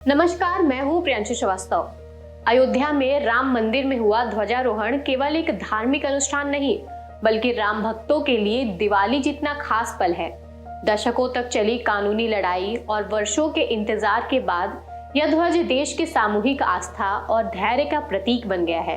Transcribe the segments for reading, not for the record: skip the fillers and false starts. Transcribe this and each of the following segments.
नमस्कार, मैं हूँ प्रियांशु श्रीवास्तव। अयोध्या में राम मंदिर में हुआ ध्वजारोहण केवल एक धार्मिक अनुष्ठान नहीं, बल्कि राम भक्तों के लिए दिवाली जितना खास पल है। दशकों तक चली कानूनी लड़ाई और वर्षों के इंतजार के बाद यह ध्वज देश की सामूहिक आस्था और धैर्य का प्रतीक बन गया है।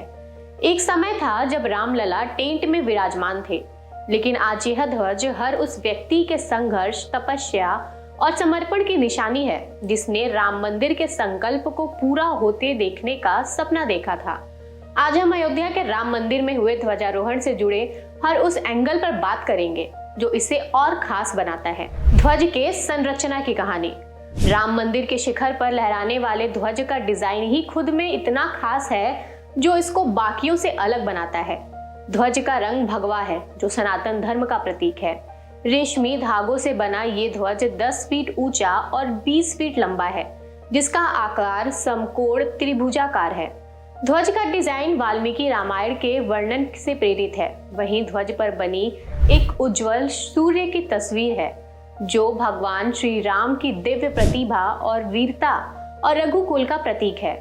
एक समय था जब रामलला टेंट में विराजमान थे, लेकिन आज यह ध्वज हर उस व्यक्ति के संघर्ष, तपस्या और समर्पण की निशानी है जिसने राम मंदिर के संकल्प को पूरा होते देखने का सपना देखा था। आज हम अयोध्या के राम मंदिर में हुए ध्वजारोहण से जुड़े हर उस एंगल पर बात करेंगे जो इसे और खास बनाता है। ध्वज के संरचना की कहानी। राम मंदिर के शिखर पर लहराने वाले ध्वज का डिजाइन ही खुद में इतना खास है जो इसको बाकियों से अलग बनाता है। ध्वज का रंग भगवा है जो सनातन धर्म का प्रतीक है। रेशमी धागों से बना ये ध्वज 10 फीट ऊंचा और 20 फीट लंबा है, जिसका आकार समकोण त्रिभुजाकार है। ध्वज का डिजाइन वाल्मीकि रामायण के वर्णन से प्रेरित है। वहीं ध्वज पर बनी एक उज्जवल सूर्य की तस्वीर है जो भगवान श्री राम की दिव्य प्रतिभा और वीरता और रघुकुल का प्रतीक है,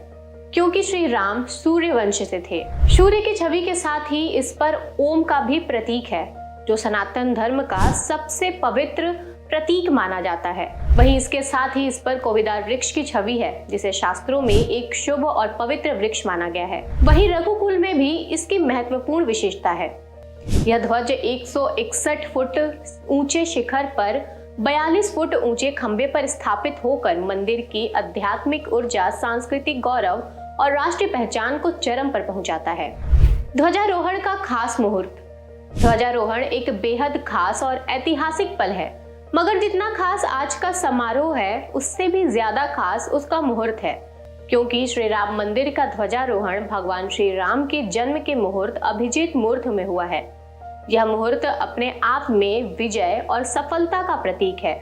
क्योंकि श्री राम सूर्य वंश से थे। सूर्य की छवि के साथ ही इस पर ओम का भी प्रतीक है जो सनातन धर्म का सबसे पवित्र प्रतीक माना जाता है। वहीं इसके साथ ही इस पर कोविदार वृक्ष की छवि है जिसे शास्त्रों में एक शुभ और पवित्र वृक्ष माना गया है। वहीं रघुकुल में भी इसकी महत्वपूर्ण विशेषता है। यह ध्वज 161 फुट ऊंचे शिखर पर 42 फुट ऊंचे खंभे पर स्थापित होकर मंदिर की आध्यात्मिक ऊर्जा, सांस्कृतिक गौरव और राष्ट्रीय पहचान को चरम पर पहुंचाता है। ध्वजारोहण का खास मुहूर्त। ध्वजारोहण एक बेहद खास और ऐतिहासिक पल है, मगर जितना खास आज का समारोह है उससे भी ज्यादा खास उसका मुहूर्त है, क्योंकि श्री राम मंदिर का ध्वजारोहण भगवान श्री राम के जन्म के मुहूर्त अभिजीत मुहूर्त में हुआ है। यह मुहूर्त अपने आप में विजय और सफलता का प्रतीक है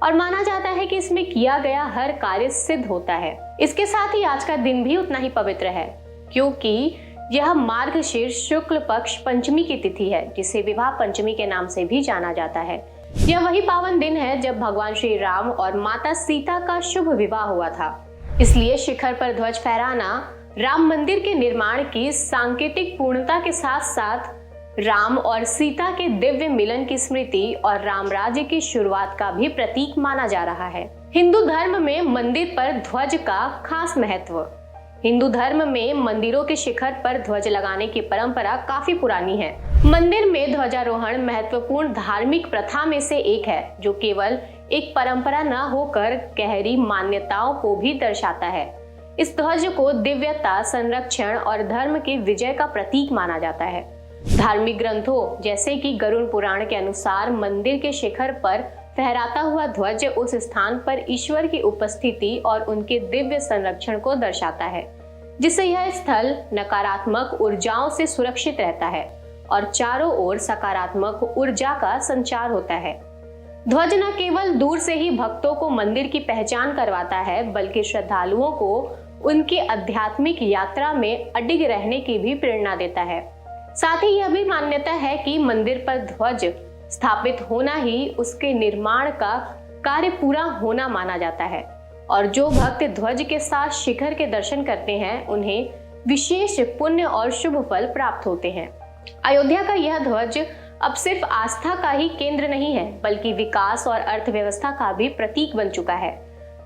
और माना जाता है कि इसमें किया गया हर कार्य सिद्ध होता है। इसके साथ ही आज का दिन भी उतना ही पवित्र है, क्योंकि यह मार्गशीर्ष शुक्ल पक्ष पंचमी की तिथि है, जिसे विवाह पंचमी के नाम से भी जाना जाता है। यह वही पावन दिन है जब भगवान श्री राम और माता सीता का शुभ विवाह हुआ था। इसलिए शिखर पर ध्वज फहराना राम मंदिर के निर्माण की सांकेतिक पूर्णता के साथ साथ राम और सीता के दिव्य मिलन की स्मृति और राम राज्य की शुरुआत का भी प्रतीक माना जा रहा है। हिंदू धर्म में मंदिर पर ध्वज का खास महत्व। हिंदू धर्म में मंदिरों के शिखर पर ध्वज लगाने की परंपरा काफी पुरानी है। मंदिर में ध्वजारोहण महत्वपूर्ण धार्मिक प्रथा में से एक है जो केवल एक परंपरा न होकर गहरी मान्यताओं को भी दर्शाता है। इस ध्वज को दिव्यता, संरक्षण और धर्म की विजय का प्रतीक माना जाता है। धार्मिक ग्रंथों जैसे कि गरुड़ पुराण के अनुसार मंदिर के शिखर पर फहराता हुआ ध्वज उस स्थान पर ईश्वर की उपस्थिति और उनके दिव्य संरक्षण को दर्शाता है, जिससे यह स्थल नकारात्मक ऊर्जाओं से सुरक्षित रहता है और चारों ओर सकारात्मक ऊर्जा का संचार होता है। ध्वज न केवल दूर से ही भक्तों को मंदिर की पहचान करवाता है, बल्कि श्रद्धालुओं को उनकी आध्यात्मिक यात्रा में अडिग रहने की भी प्रेरणा देता है। साथ ही यह भी मान्यता है कि मंदिर पर ध्वज स्थापित होना ही उसके निर्माण का कार्य पूरा होना माना जाता है और जो भक्त ध्वज के साथ शिखर के दर्शन करते हैं उन्हें विशेष पुण्य और शुभ फल प्राप्त होते हैं। अयोध्या का यह ध्वज अब सिर्फ आस्था का ही केंद्र नहीं है, बल्कि विकास और अर्थव्यवस्था का भी प्रतीक बन चुका है।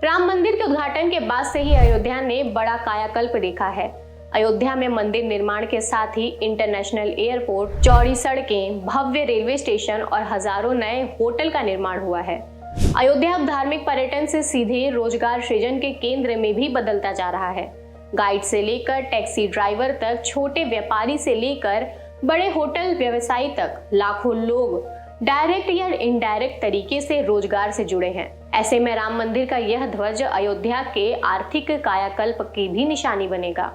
राम मंदिर के उद्घाटन के बाद से ही अयोध्या ने बड़ा कायाकल्प देखा है। अयोध्या में मंदिर निर्माण के साथ ही इंटरनेशनल एयरपोर्ट, चौड़ी सड़कें, भव्य रेलवे स्टेशन और हजारों नए होटल का निर्माण हुआ है। अयोध्या अब धार्मिक पर्यटन से सीधे रोजगार सृजन के केंद्र में भी बदलता जा रहा है। गाइड से लेकर टैक्सी ड्राइवर तक, छोटे व्यापारी से लेकर बड़े होटल व्यवसायी तक लाखों लोग डायरेक्ट या इनडायरेक्ट तरीके से रोजगार से जुड़े हैं। ऐसे में राम मंदिर का यह ध्वज अयोध्या के आर्थिक कायाकल्प की भी निशानी बनेगा।